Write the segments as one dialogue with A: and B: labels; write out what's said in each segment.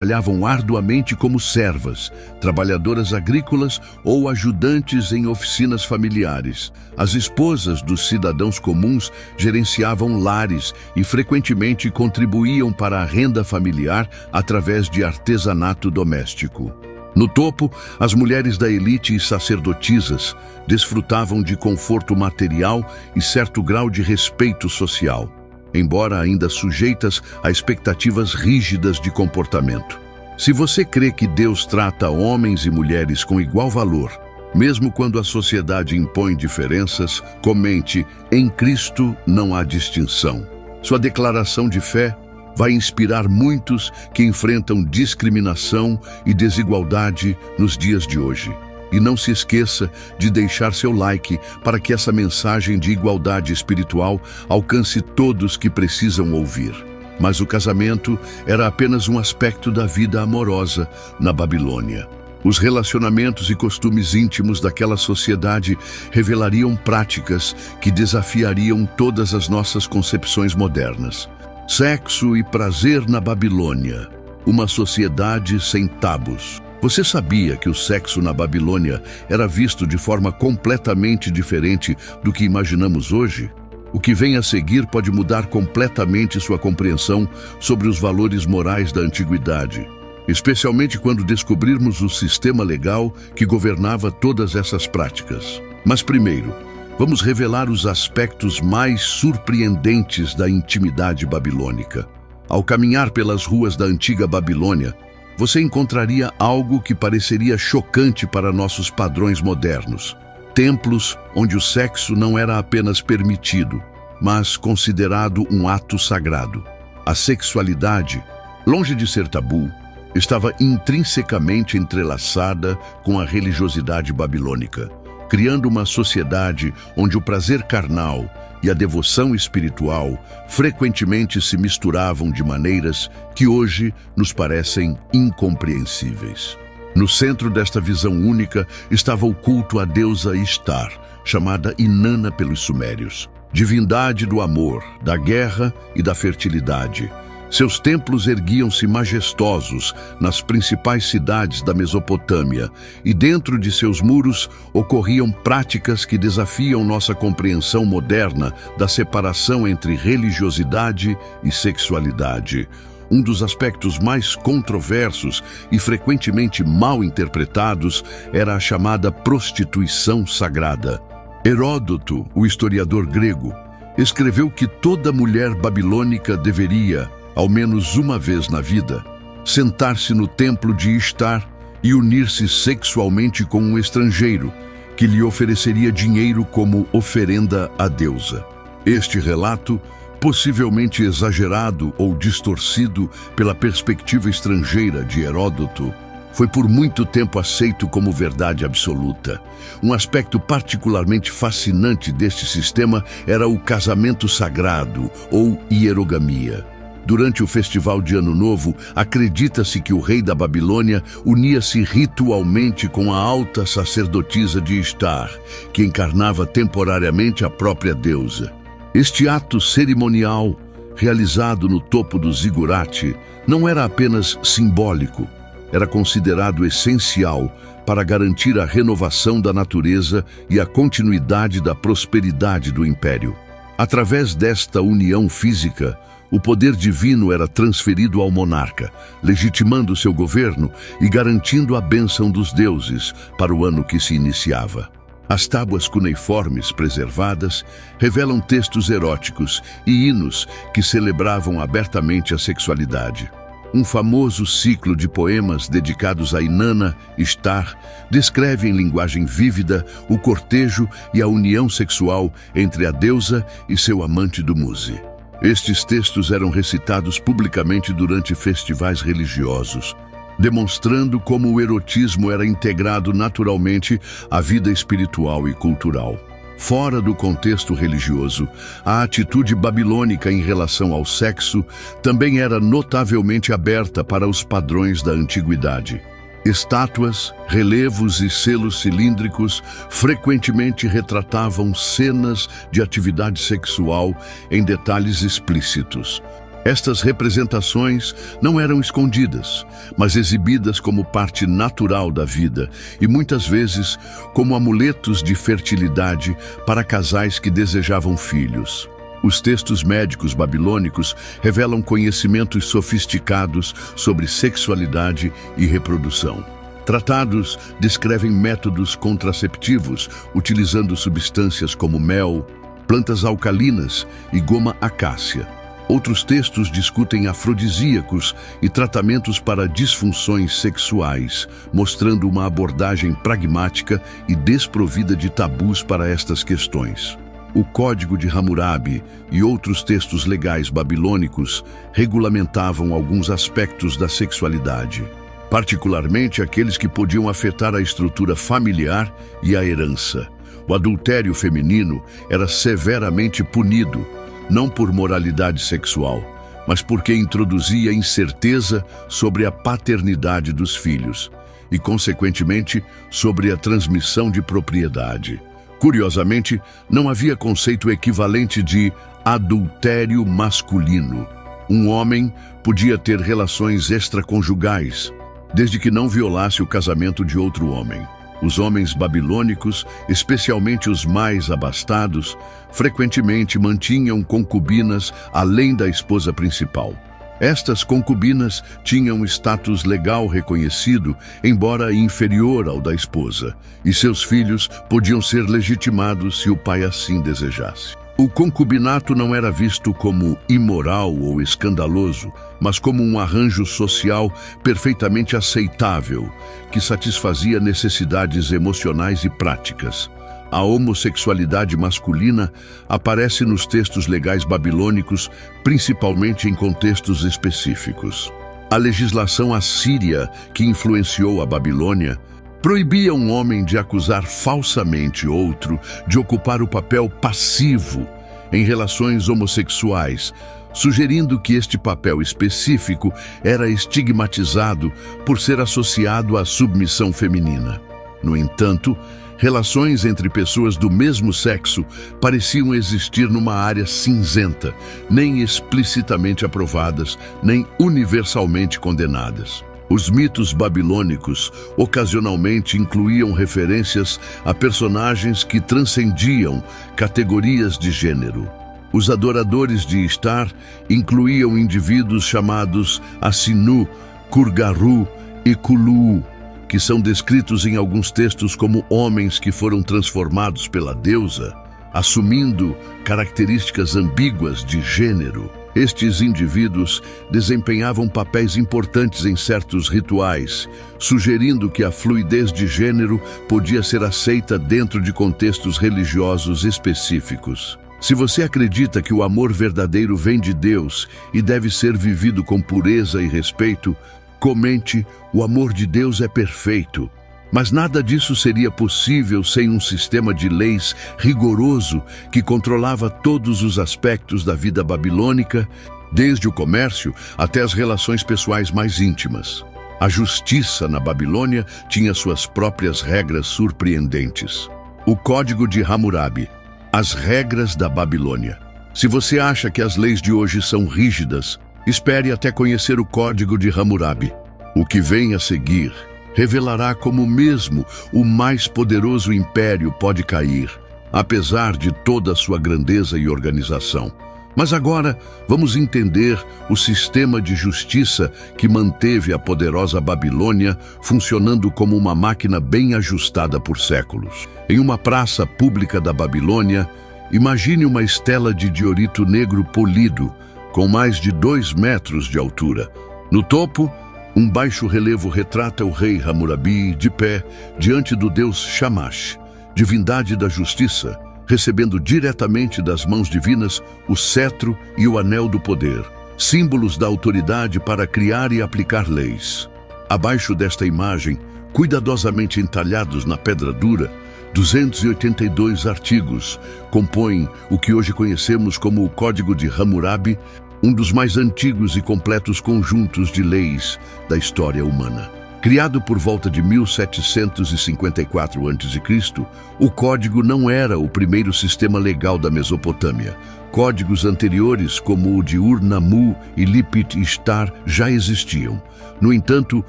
A: trabalhavam arduamente como servas, trabalhadoras agrícolas ou ajudantes em oficinas familiares. As esposas dos cidadãos comuns gerenciavam lares e frequentemente contribuíam para a renda familiar através de artesanato doméstico. No topo, as mulheres da elite e sacerdotisas desfrutavam de conforto material e certo grau de respeito social, embora ainda sujeitas a expectativas rígidas de comportamento. Se você crê que Deus trata homens e mulheres com igual valor, mesmo quando a sociedade impõe diferenças, comente: em Cristo não há distinção. Sua declaração de fé vai inspirar muitos que enfrentam discriminação e desigualdade nos dias de hoje. E não se esqueça de deixar seu like para que essa mensagem de igualdade espiritual alcance todos que precisam ouvir. Mas o casamento era apenas um aspecto da vida amorosa na Babilônia. Os relacionamentos e costumes íntimos daquela sociedade revelariam práticas que desafiariam todas as nossas concepções modernas. Sexo e prazer na Babilônia, uma sociedade sem tabus. Você sabia que o sexo na Babilônia era visto de forma completamente diferente do que imaginamos hoje? O que vem a seguir pode mudar completamente sua compreensão sobre os valores morais da antiguidade, especialmente quando descobrirmos o sistema legal que governava todas essas práticas. Mas primeiro, vamos revelar os aspectos mais surpreendentes da intimidade babilônica. Ao caminhar pelas ruas da antiga Babilônia, você encontraria algo que pareceria chocante para nossos padrões modernos. Templos onde o sexo não era apenas permitido, mas considerado um ato sagrado. A sexualidade, longe de ser tabu, estava intrinsecamente entrelaçada com a religiosidade babilônica, criando uma sociedade onde o prazer carnal e a devoção espiritual frequentemente se misturavam de maneiras que hoje nos parecem incompreensíveis. No centro desta visão única estava o culto à deusa Ishtar, chamada Inanna pelos sumérios, divindade do amor, da guerra e da fertilidade. Seus templos erguiam-se majestosos nas principais cidades da Mesopotâmia, e dentro de seus muros ocorriam práticas que desafiam nossa compreensão moderna da separação entre religiosidade e sexualidade. Um dos aspectos mais controversos e frequentemente mal interpretados era a chamada prostituição sagrada. Heródoto, o historiador grego, escreveu que toda mulher babilônica deveria, ao menos uma vez na vida, sentar-se no templo de Ishtar e unir-se sexualmente com um estrangeiro, que lhe ofereceria dinheiro como oferenda à deusa. Este relato, possivelmente exagerado ou distorcido pela perspectiva estrangeira de Heródoto, foi por muito tempo aceito como verdade absoluta. Um aspecto particularmente fascinante deste sistema era o casamento sagrado, ou hierogamia. Durante o festival de Ano Novo, acredita-se que o rei da Babilônia unia-se ritualmente com a alta sacerdotisa de Ishtar, que encarnava temporariamente a própria deusa. Este ato cerimonial, realizado no topo do zigurate, não era apenas simbólico, era considerado essencial para garantir a renovação da natureza e a continuidade da prosperidade do império. Através desta união física, o poder divino era transferido ao monarca, legitimando seu governo e garantindo a bênção dos deuses para o ano que se iniciava. As tábuas cuneiformes preservadas revelam textos eróticos e hinos que celebravam abertamente a sexualidade. Um famoso ciclo de poemas dedicados a Inanna, Ishtar, descreve em linguagem vívida o cortejo e a união sexual entre a deusa e seu amante Dumuzi. Estes textos eram recitados publicamente durante festivais religiosos, demonstrando como o erotismo era integrado naturalmente à vida espiritual e cultural. Fora do contexto religioso, a atitude babilônica em relação ao sexo também era notavelmente aberta para os padrões da antiguidade. Estátuas, relevos e selos cilíndricos frequentemente retratavam cenas de atividade sexual em detalhes explícitos. Estas representações não eram escondidas, mas exibidas como parte natural da vida e muitas vezes como amuletos de fertilidade para casais que desejavam filhos. Os textos médicos babilônicos revelam conhecimentos sofisticados sobre sexualidade e reprodução. Tratados descrevem métodos contraceptivos utilizando substâncias como mel, plantas alcalinas e goma acácia. Outros textos discutem afrodisíacos e tratamentos para disfunções sexuais, mostrando uma abordagem pragmática e desprovida de tabus para estas questões. O Código de Hammurabi e outros textos legais babilônicos regulamentavam alguns aspectos da sexualidade, particularmente aqueles que podiam afetar a estrutura familiar e a herança. O adultério feminino era severamente punido, não por moralidade sexual, mas porque introduzia incerteza sobre a paternidade dos filhos e, consequentemente, sobre a transmissão de propriedade. Curiosamente, não havia conceito equivalente de adultério masculino. Um homem podia ter relações extraconjugais, desde que não violasse o casamento de outro homem. Os homens babilônicos, especialmente os mais abastados, frequentemente mantinham concubinas além da esposa principal. Estas concubinas tinham status legal reconhecido, embora inferior ao da esposa, e seus filhos podiam ser legitimados se o pai assim desejasse. O concubinato não era visto como imoral ou escandaloso, mas como um arranjo social perfeitamente aceitável, que satisfazia necessidades emocionais e práticas. A homossexualidade masculina aparece nos textos legais babilônicos, principalmente em contextos específicos. A legislação assíria, que influenciou a Babilônia, proibia um homem de acusar falsamente outro de ocupar o papel passivo em relações homossexuais, sugerindo que este papel específico era estigmatizado por ser associado à submissão feminina. No entanto, relações entre pessoas do mesmo sexo pareciam existir numa área cinzenta, nem explicitamente aprovadas, nem universalmente condenadas. Os mitos babilônicos ocasionalmente incluíam referências a personagens que transcendiam categorias de gênero. Os adoradores de Ishtar incluíam indivíduos chamados Assinu, Kurgaru e Kulu, que são descritos em alguns textos como homens que foram transformados pela deusa, assumindo características ambíguas de gênero. Estes indivíduos desempenhavam papéis importantes em certos rituais, sugerindo que a fluidez de gênero podia ser aceita dentro de contextos religiosos específicos. Se você acredita que o amor verdadeiro vem de Deus e deve ser vivido com pureza e respeito, comente: o amor de Deus é perfeito. Mas nada disso seria possível sem um sistema de leis rigoroso que controlava todos os aspectos da vida babilônica, desde o comércio até as relações pessoais mais íntimas. A justiça na Babilônia tinha suas próprias regras surpreendentes. O Código de Hammurabi, as regras da Babilônia. Se você acha que as leis de hoje são rígidas, espere até conhecer o Código de Hammurabi. O que vem a seguir revelará como mesmo o mais poderoso império pode cair, apesar de toda a sua grandeza e organização. Mas agora vamos entender o sistema de justiça que manteve a poderosa Babilônia funcionando como uma máquina bem ajustada por séculos. Em uma praça pública da Babilônia, imagine uma estela de diorito negro polido, com mais de 2 metros de altura. No topo, um baixo relevo retrata o rei Hammurabi de pé diante do deus Shamash, divindade da justiça, recebendo diretamente das mãos divinas o cetro e o anel do poder, símbolos da autoridade para criar e aplicar leis. Abaixo desta imagem, cuidadosamente entalhados na pedra dura, 282 artigos compõem o que hoje conhecemos como o Código de Hammurabi, um dos mais antigos e completos conjuntos de leis da história humana. Criado por volta de 1754 a.C., o Código não era o primeiro sistema legal da Mesopotâmia. Códigos anteriores, como o de Ur-Nammu e Lipit Ishtar, já existiam. No entanto,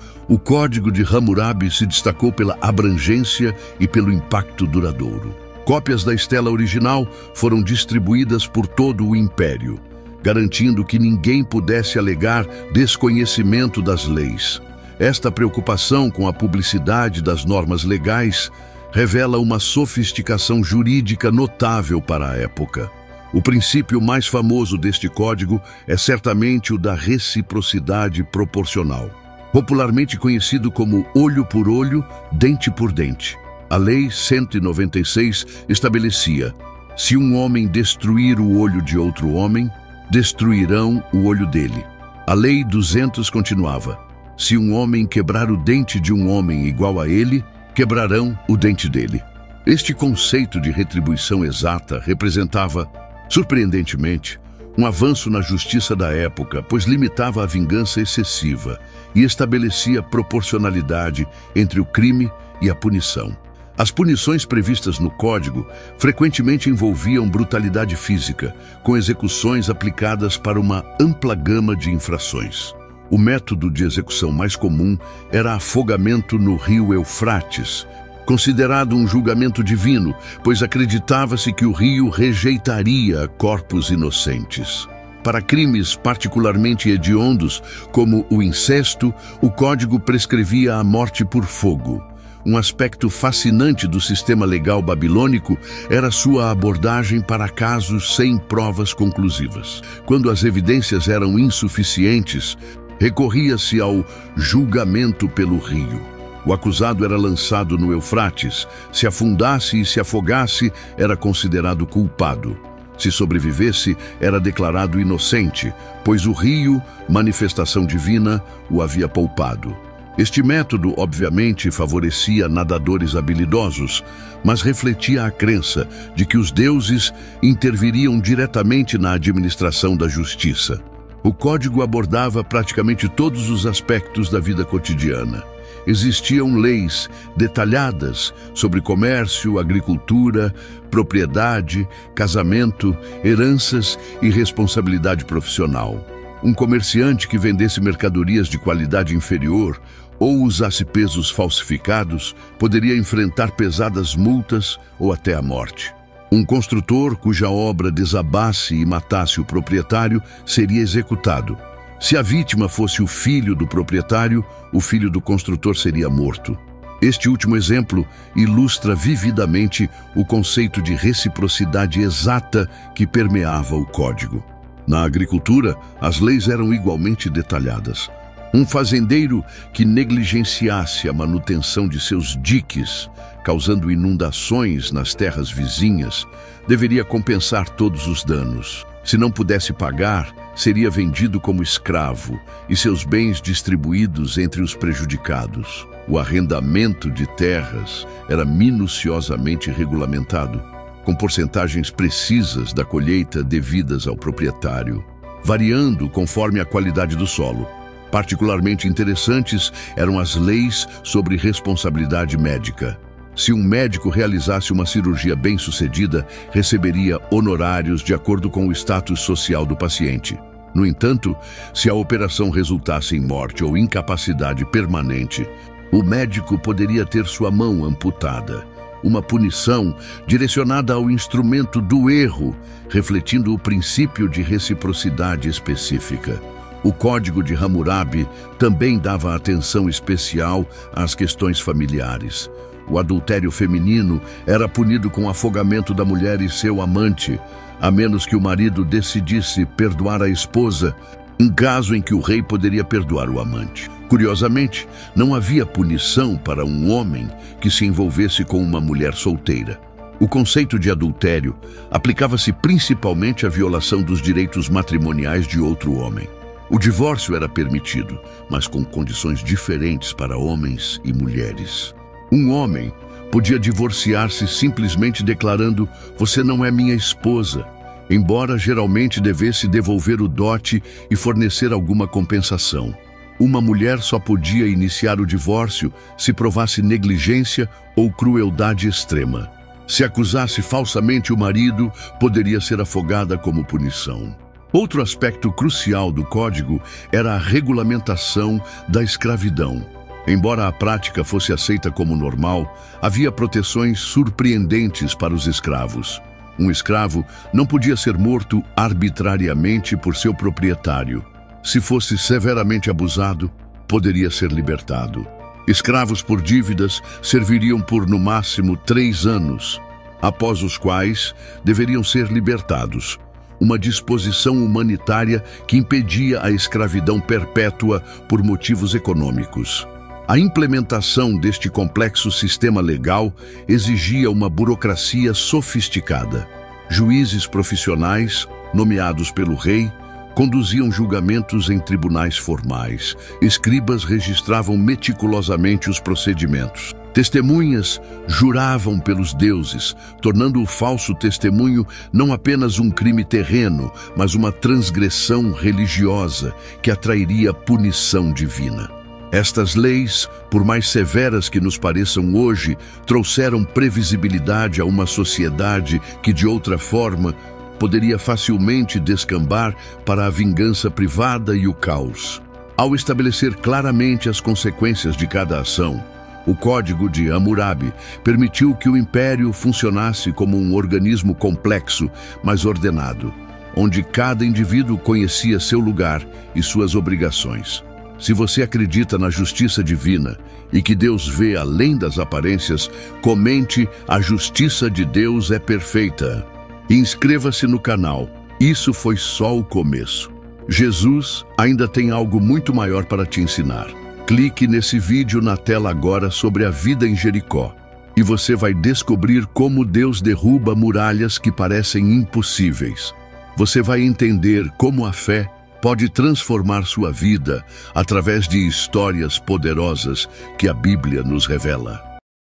A: o Código de Hammurabi se destacou pela abrangência e pelo impacto duradouro. Cópias da estela original foram distribuídas por todo o Império, garantindo que ninguém pudesse alegar desconhecimento das leis. Esta preocupação com a publicidade das normas legais revela uma sofisticação jurídica notável para a época. O princípio mais famoso deste código é certamente o da reciprocidade proporcional, popularmente conhecido como olho por olho, dente por dente. A Lei 196 estabelecia: se um homem destruir o olho de outro homem, destruirão o olho dele. A Lei 200 continuava: se um homem quebrar o dente de um homem igual a ele, quebrarão o dente dele. Este conceito de retribuição exata representava, surpreendentemente, um avanço na justiça da época, pois limitava a vingança excessiva e estabelecia proporcionalidade entre o crime e a punição. As punições previstas no Código frequentemente envolviam brutalidade física, com execuções aplicadas para uma ampla gama de infrações. O método de execução mais comum era afogamento no rio Eufrates, considerado um julgamento divino, pois acreditava-se que o rio rejeitaria corpos inocentes. Para crimes particularmente hediondos, como o incesto, o Código prescrevia a morte por fogo. Um aspecto fascinante do sistema legal babilônico era sua abordagem para casos sem provas conclusivas. Quando as evidências eram insuficientes, recorria-se ao julgamento pelo rio. O acusado era lançado no Eufrates. Se afundasse e se afogasse, era considerado culpado. Se sobrevivesse, era declarado inocente, pois o rio, manifestação divina, o havia poupado. Este método, obviamente, favorecia nadadores habilidosos, mas refletia a crença de que os deuses interviriam diretamente na administração da justiça. O Código abordava praticamente todos os aspectos da vida cotidiana. Existiam leis detalhadas sobre comércio, agricultura, propriedade, casamento, heranças e responsabilidade profissional. Um comerciante que vendesse mercadorias de qualidade inferior ou usasse pesos falsificados poderia enfrentar pesadas multas ou até a morte. Um construtor cuja obra desabasse e matasse o proprietário seria executado. Se a vítima fosse o filho do proprietário, o filho do construtor seria morto. Este último exemplo ilustra vividamente o conceito de reciprocidade exata que permeava o Código. Na agricultura, as leis eram igualmente detalhadas. Um fazendeiro que negligenciasse a manutenção de seus diques, causando inundações nas terras vizinhas, deveria compensar todos os danos. Se não pudesse pagar, seria vendido como escravo e seus bens distribuídos entre os prejudicados. O arrendamento de terras era minuciosamente regulamentado, com porcentagens precisas da colheita devidas ao proprietário, variando conforme a qualidade do solo. Particularmente interessantes eram as leis sobre responsabilidade médica. Se um médico realizasse uma cirurgia bem-sucedida, receberia honorários de acordo com o status social do paciente. No entanto, se a operação resultasse em morte ou incapacidade permanente, o médico poderia ter sua mão amputada. Uma punição direcionada ao instrumento do erro, refletindo o princípio de reciprocidade específica. O Código de Hammurabi também dava atenção especial às questões familiares. O adultério feminino era punido com afogamento da mulher e seu amante, a menos que o marido decidisse perdoar a esposa, em caso em que o rei poderia perdoar o amante. Curiosamente, não havia punição para um homem que se envolvesse com uma mulher solteira. O conceito de adultério aplicava-se principalmente à violação dos direitos matrimoniais de outro homem. O divórcio era permitido, mas com condições diferentes para homens e mulheres. Um homem podia divorciar-se simplesmente declarando: "Você não é minha esposa", embora geralmente devesse devolver o dote e fornecer alguma compensação. Uma mulher só podia iniciar o divórcio se provasse negligência ou crueldade extrema. Se acusasse falsamente o marido, poderia ser afogada como punição. Outro aspecto crucial do Código era a regulamentação da escravidão. Embora a prática fosse aceita como normal, havia proteções surpreendentes para os escravos. Um escravo não podia ser morto arbitrariamente por seu proprietário. Se fosse severamente abusado, poderia ser libertado. Escravos por dívidas serviriam por, no máximo, 3 anos, após os quais deveriam ser libertados. Uma disposição humanitária que impedia a escravidão perpétua por motivos econômicos. A implementação deste complexo sistema legal exigia uma burocracia sofisticada. Juízes profissionais, nomeados pelo rei, conduziam julgamentos em tribunais formais. Escribas registravam meticulosamente os procedimentos. Testemunhas juravam pelos deuses, tornando o falso testemunho não apenas um crime terreno, mas uma transgressão religiosa que atrairia punição divina. Estas leis, por mais severas que nos pareçam hoje, trouxeram previsibilidade a uma sociedade que, de outra forma, poderia facilmente descambar para a vingança privada e o caos. Ao estabelecer claramente as consequências de cada ação, o Código de Hammurabi permitiu que o império funcionasse como um organismo complexo, mas ordenado, onde cada indivíduo conhecia seu lugar e suas obrigações. Se você acredita na justiça divina e que Deus vê além das aparências, comente: a justiça de Deus é perfeita. Inscreva-se no canal. Isso foi só o começo. Jesus ainda tem algo muito maior para te ensinar. Clique nesse vídeo na tela agora sobre a vida em Jericó e você vai descobrir como Deus derruba muralhas que parecem impossíveis. Você vai entender como a fé pode transformar sua vida através de histórias poderosas que a Bíblia nos revela.